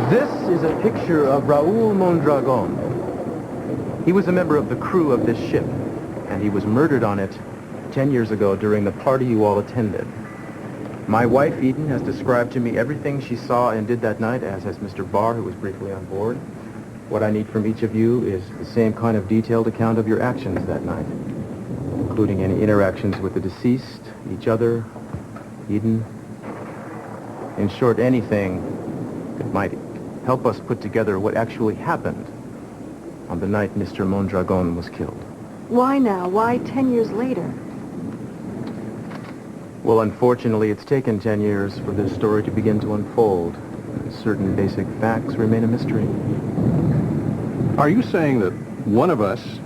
This is a picture of Raul Mondragon. He was a member of the crew of this ship, and he was murdered on it 10 years ago during the party you all attended. My wife, Eden, has described to me everything she saw and did that night, as has Mr. Barr, who was briefly on board. What I need from each of you is the same kind of detailed account of your actions that night, including any interactions with the deceased, each other, Eden. In short, anything that might help us put together what actually happened on the night Mr. Mondragon was killed. Why now? Why 10 years later? Well, unfortunately, it's taken 10 years for this story to begin to unfold. Certain basic facts remain a mystery. Are you saying that one of us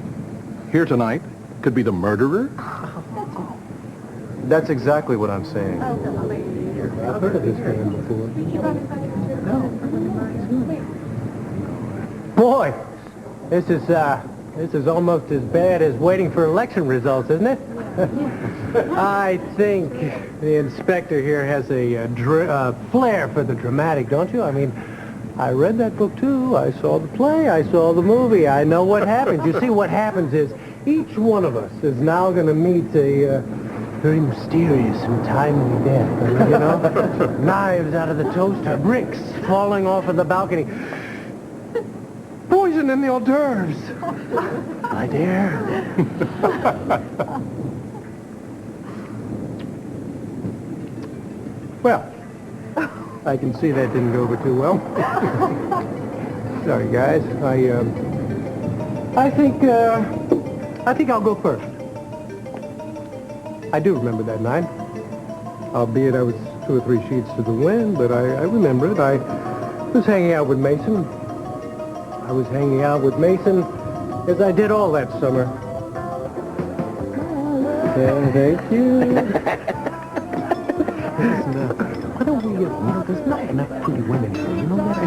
here tonight could be the murderer? That's exactly what I'm saying. I've heard of this man before. Boy, this is almost as bad as waiting for election results, isn't it? I think the inspector here has a flair for the dramatic, don't you? I mean, I read that book too. I saw the play. I saw the movie. I know what happens. You see, what happens is each one of us is now going to meet a very mysterious and timely death. I mean, you know, knives out of the toaster, bricks falling off of the balcony, poison in the hors d'oeuvres. My dear. Well, I can see that didn't go over too well. Sorry, guys. I think I'll go first. I do remember that night, albeit I was 2 or 3 sheets to the wind, but I remember it. I was hanging out with Mason. I was hanging out with Mason as I did all that summer. Yeah, thank you. Why don't we, there's not enough pretty women here, you know that?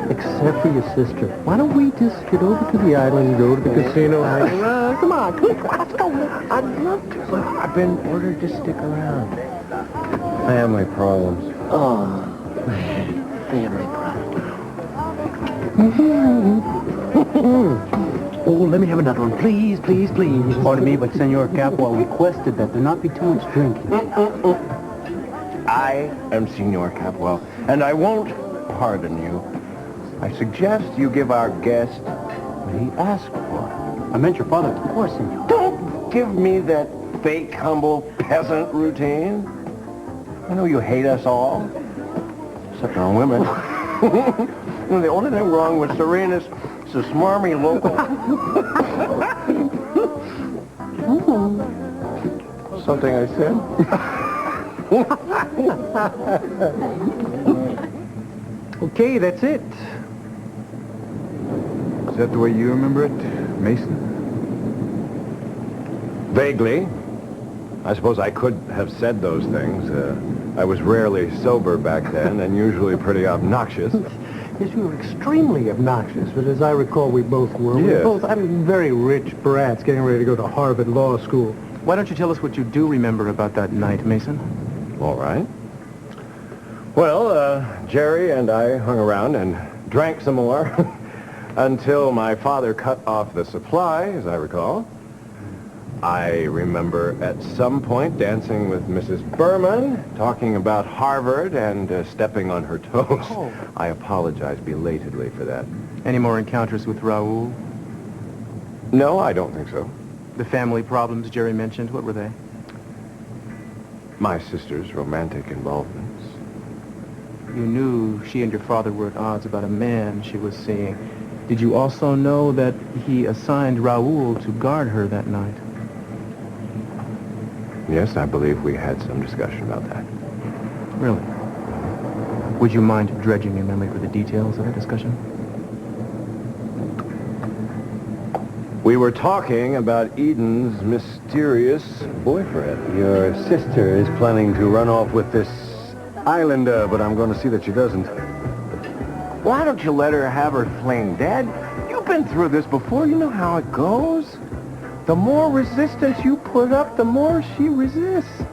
Except for your sister. Why don't we just get over to the island, go to the casino, hang around? Come on, let's go. I'd love to, but I've been ordered to stick around. Family problems. Oh, family problem. Oh, let me have another one, please, please, please. Pardon me, but Senor Capua requested that there not be too much drinking. I am Senor Capwell, and I won't pardon you. I suggest you give our guest what he asked for. I meant your father, of course, Senor. Don't give me that fake, humble peasant routine. I know you hate us all, except our women. You know, the only thing wrong with Serena's is a smarmy local. Something I said? Okay, that's it. Is that the way you remember it, Mason? Vaguely. I suppose I could have said those things. I was rarely sober back then and usually pretty obnoxious. Yes, you were extremely obnoxious, but as I recall, we both were. We Yes. were both, very rich brats getting ready to go to Harvard Law School. Why don't you tell us what you do remember about that night, Mason? All right. Well, Jerry and I hung around and drank some more until my father cut off the supply, as I recall. I remember at some point dancing with Mrs. Berman, talking about Harvard and stepping on her toes. Oh. I apologize belatedly for that. Any more encounters with Raul? No, I don't think so. The family problems Jerry mentioned, what were they? My sister's romantic involvements. You knew she and your father were at odds about a man she was seeing. Did you also know that he assigned Raul to guard her that night? Yes, I believe we had some discussion about that. Really? Would you mind dredging your memory for the details of the discussion? We were talking about Eden's mysterious boyfriend. Your sister is planning to run off with this islander, but I'm going to see that she doesn't. Why don't you let her have her fling, Dad? You've been through this before. You know how it goes. The more resistance you put up, the more she resists.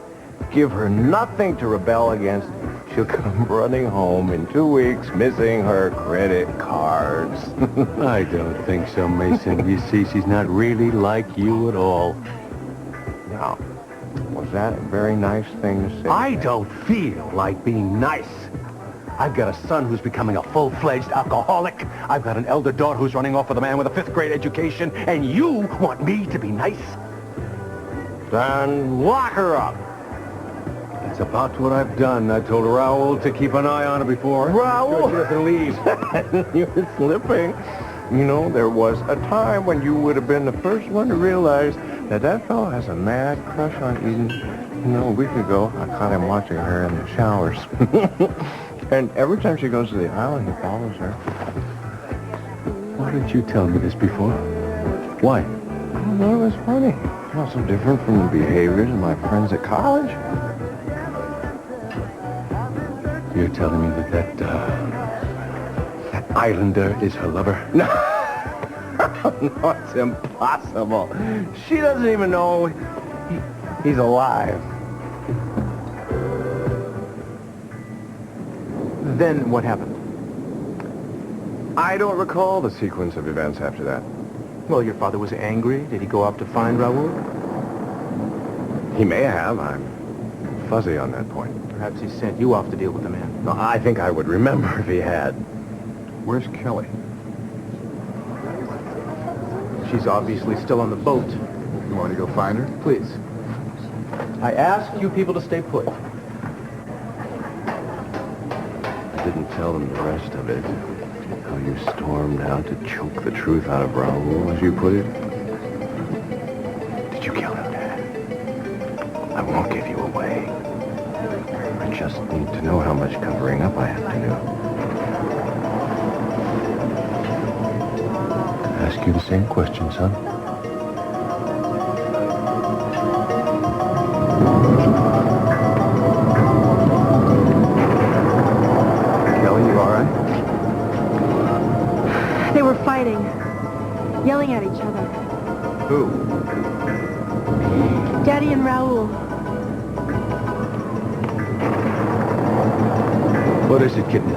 Give her nothing to rebel against. she'll come running home in 2 weeks, missing her credit cards. I don't think so, Mason. You see, she's not really like you at all. Now, was that a very nice thing to say? I don't feel like being nice. I've got a son who's becoming a full-fledged alcoholic. I've got an elder daughter who's running off with a man with a 5th grade education, and you want me to be nice? Then lock her up. That's about what I've done. I told Raul to keep an eye on her before. Raul! She doesn't leave. You're slipping. You know, there was a time when you would have been the first one to realize that that fellow has a mad crush on Eden. You know, a week ago, I caught him watching her in the showers. And every time she goes to the island, he follows her. Why didn't you tell me this before? Why? I don't know, it was funny. It's not so different from the behaviors of my friends at college. You're telling me that that islander is her lover? No, no, it's impossible. She doesn't even know he's alive. Then what happened? I don't recall the sequence of events after that. Well, your father was angry. Did he go out to find Raul? He may have. I'm fuzzy on that point. Perhaps he sent you off to deal with the man. No, I think I would remember if he had. Where's Kelly? She's obviously still on the boat. You want to go find her? Please. I ask you people to stay put. I didn't tell them the rest of it. How you stormed out to choke the truth out of Raul, as you put it. Did you kill him, Dad? I won't give you away. I just need to know how much covering up I have to do. Ask you the same question, son. Kelly, you all right? They were fighting, yelling at each other. Who? Daddy and Raul. What is it, kitten?